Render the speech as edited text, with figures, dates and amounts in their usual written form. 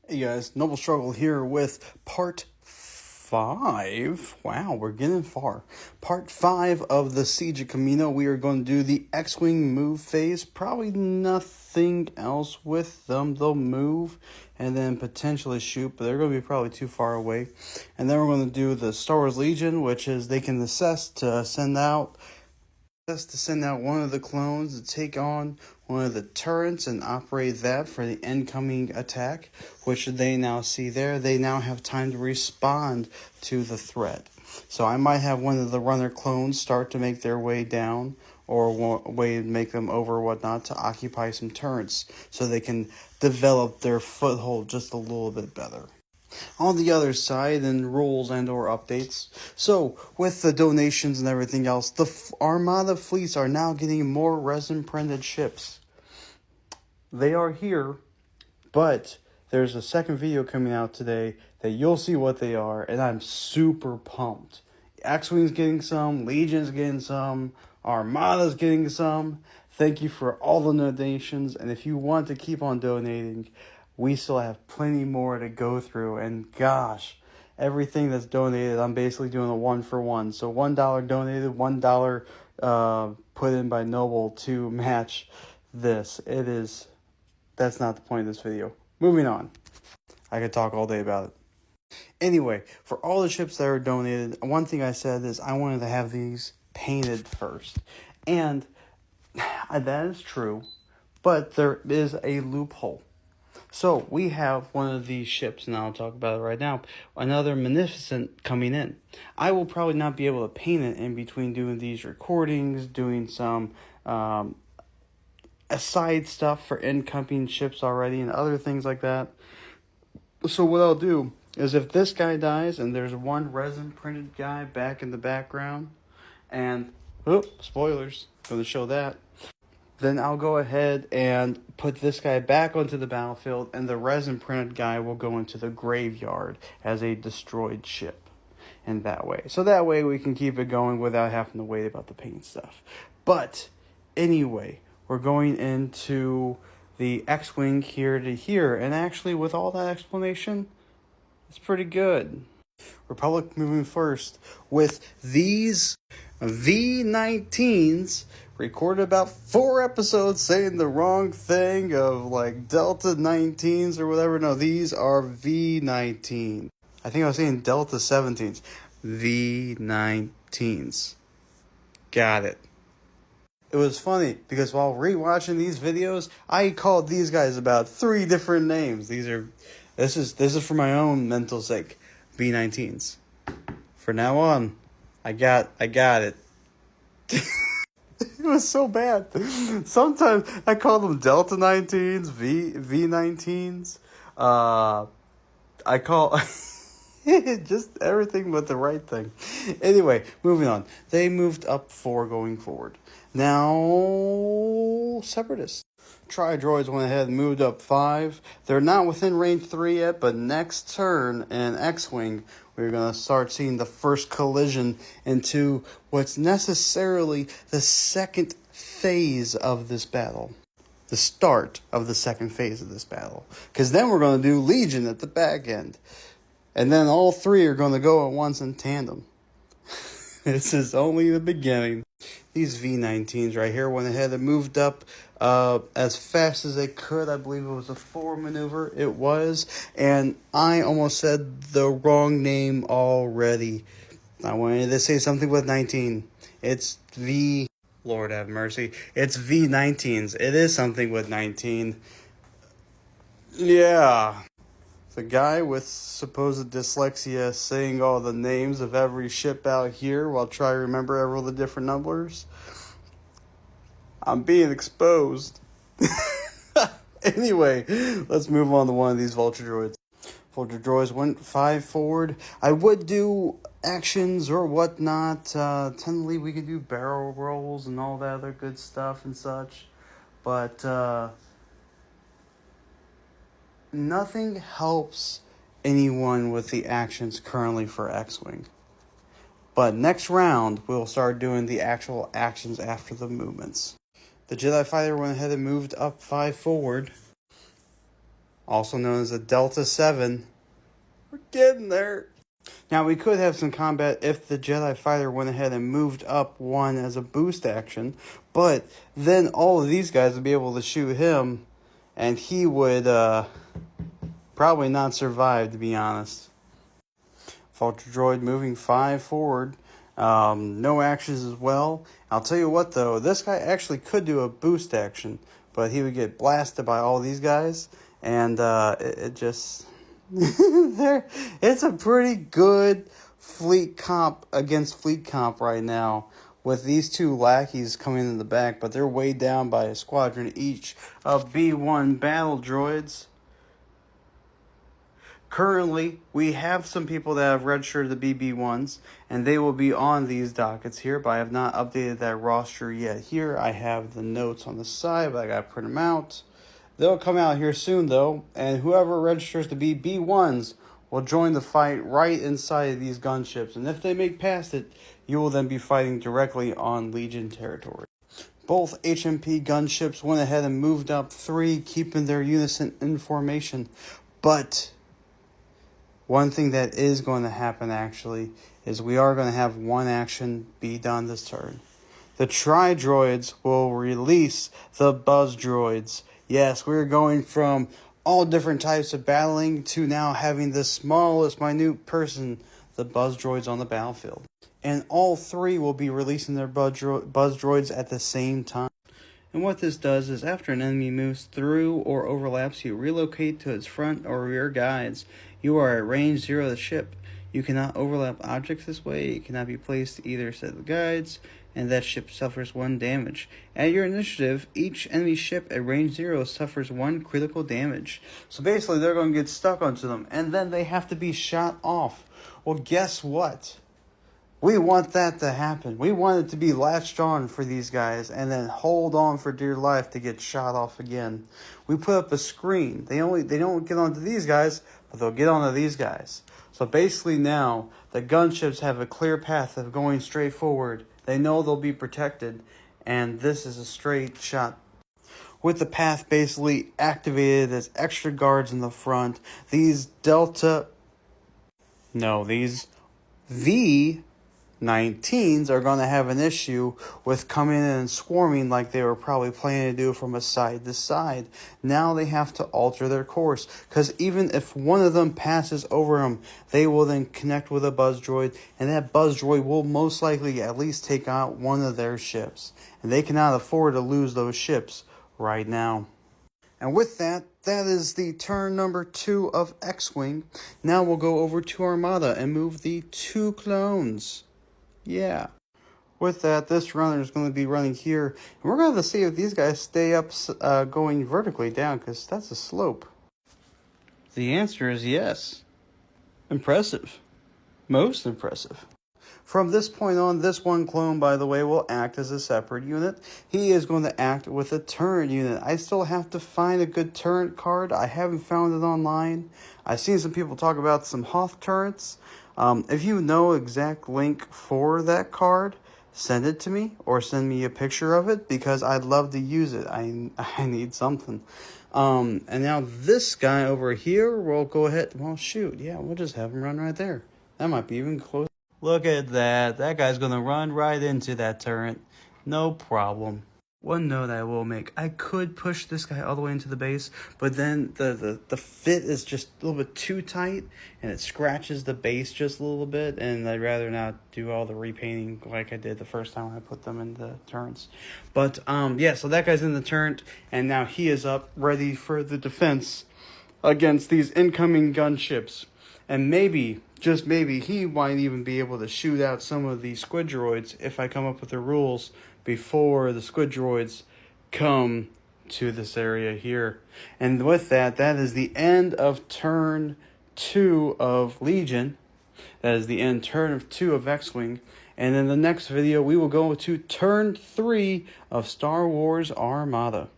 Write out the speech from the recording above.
Hey guys, Noble Struggle here with part 5. Wow, we're getting far. Part 5 of the Siege of Kamino. We are going to do the X-Wing move phase. Probably nothing else with them. They'll move and then potentially shoot, but they're going to be probably too far away. And then we're going to do the Starwars Legion, which is they can assess to send out one of the clones to take on one of the turrets and operate that for the incoming attack, which they now see there. They now have time to respond to the threat. So I might have one of the runner clones start to make their way down or way to make them over or whatnot to occupy some turrets so they can develop their foothold just a little bit better. On the other side, in rules and or updates, so with the donations and everything else, the Armada fleets are now getting more resin printed ships. They are here, but there's a second video coming out today that you'll see what they are, and I'm super pumped. Xwing's getting some, Legion's getting some, Armada's getting some. Thank you for all the donations, and if you want to keep on donating, we still have plenty more to go through, and gosh, everything that's donated, I'm basically doing a 1-for-1. So $1 donated, $1 put in by Noble to match this. That's not the point of this video. Moving on. I could talk all day about it. Anyway, for all the ships that are donated, one thing I said is I wanted to have these painted first. And that is true, but there is a loophole. So we have one of these ships, and I'll talk about it right now, another Magnificent coming in. I will probably not be able to paint it in between doing these recordings, doing some aside stuff for incoming ships already and other things like that. So what I'll do is if this guy dies and there's one resin printed guy back in the background, and, spoilers, going to show that. Then I'll go ahead and put this guy back onto the battlefield, and the resin printed guy will go into the graveyard as a destroyed ship. And that way. So that way we can keep it going without having to wait about the paint stuff. But anyway, we're going into the X-Wing here to here. And actually, with all that explanation, it's pretty good. Republic moving first with these V19s. Recorded about 4 episodes saying the wrong thing of like Delta 19s or whatever. No, these are V19. I think I was saying Delta 17s. V19s. Got it. It was funny because while rewatching these videos, I called these guys about 3 different names. This is for my own mental sake. V19s. For now on, I got it. It was so bad. Sometimes I call them Delta 19s, V19s. I call just everything but the right thing. Anyway, moving on. They moved up 4 going forward. Now, Separatists. Tri-droids went ahead and moved up 5. They're not within range 3 yet, but next turn in X-Wing, we're going to start seeing the first collision into what's necessarily the second phase of this battle. The start of the second phase of this battle. Because then we're going to do Legion at the back end. And then all 3 are going to go at once in tandem. This is only the beginning. These V19s right here went ahead and moved up as fast as they could. I believe it was a 4 maneuver. It was. And I almost said the wrong name already. I wanted to say something with 19. It's V... Lord have mercy. It's V19s. It is something with 19. Yeah. The guy with supposed dyslexia saying all the names of every ship out here while trying to remember all the different numbers. I'm being exposed. Anyway, let's move on to one of these Vulture Droids. Vulture Droids went 5 forward. I would do actions or whatnot. Technically, we could do barrel rolls and all that other good stuff and such. But, nothing helps anyone with the actions currently for X-Wing. But next round, we'll start doing the actual actions after the movements. The Jedi Fighter went ahead and moved up 5 forward. also known as a Delta 7. We're getting there. Now, we could have some combat if the Jedi Fighter went ahead and moved up one as a boost action, but then all of these guys would be able to shoot him, and he would probably not survive, to be honest. Vulture Droid moving 5 forward. No actions as well. I'll tell you what, though, this guy actually could do a boost action, but he would get blasted by all these guys, and it just... it's a pretty good fleet comp against fleet comp right now with these two lackeys coming in the back, but they're weighed down by a squadron each of B1 battle droids. Currently, we have some people that have registered the BB1s, and they will be on these dockets here, but I have not updated that roster yet. Here, I have the notes on the side, but I gotta print them out. They'll come out here soon, though, and whoever registers to be B1s will join the fight right inside of these gunships. And if they make past it, you will then be fighting directly on Legion territory. Both HMP gunships went ahead and moved up 3, keeping their unison in formation. But one thing that is going to happen, actually, is we are going to have one action be done this turn. The Tri-Droids will release the Buzz Droids. Yes, we're going from all different types of battling to now having the smallest, minute person, the Buzz Droids on the battlefield. And all 3 will be releasing their Buzz Droids at the same time. And what this does is after an enemy moves through or overlaps you, relocate to its front or rear guides. You are at range 0 of the ship. You cannot overlap objects this way. It cannot be placed to either set of the guides, and that ship suffers 1 damage. At your initiative, each enemy ship at range 0 suffers 1 critical damage. So basically, they're going to get stuck onto them, and then they have to be shot off. Well, guess what? We want that to happen. We want it to be latched on for these guys, and then hold on for dear life to get shot off again. We put up a screen. They don't get onto these guys, but they'll get onto these guys. So basically now, the gunships have a clear path of going straight forward. They know they'll be protected, and this is a straight shot. With the path basically activated as extra guards in the front, these V-19s are going to have an issue with coming in and swarming like they were probably planning to do from a side to side. Now they have to alter their course, because even if one of them passes over them, they will then connect with a Buzz Droid, and that Buzz Droid will most likely at least take out one of their ships. And they cannot afford to lose those ships right now. And with that, that is the turn number 2 of Xwing. Now we'll go over to Armada and move the 2 clones. Yeah. With that, this runner is going to be running here. And we're going to see if these guys stay up going vertically down, because that's a slope. The answer is yes. Impressive. Most impressive. From this point on, this one clone, by the way, will act as a separate unit. He is going to act with a turret unit. I still have to find a good turret card. I haven't found it online. I've seen some people talk about some Hoth turrets. If you know exact link for that card, send it to me or send me a picture of it, because I'd love to use it. I need something. And now this guy over here will go ahead. Well, shoot. Yeah, we'll just have him run right there. That might be even closer. Look at that. That guy's going to run right into that turret. No problem. One note I will make. I could push this guy all the way into the base, but then the fit is just a little bit too tight, and it scratches the base just a little bit, and I'd rather not do all the repainting like I did the first time I put them in the turrets. But, yeah, so that guy's in the turret, and now he is up, ready for the defense against these incoming gunships. And maybe, just maybe, he might even be able to shoot out some of the squid droids if I come up with the rules before the squid droids come to this area here. And with that, that is the end of turn 2 of Legion. That is the end turn of 2 of Xwing. And in the next video, we will go to turn 3 of Star Wars Armada.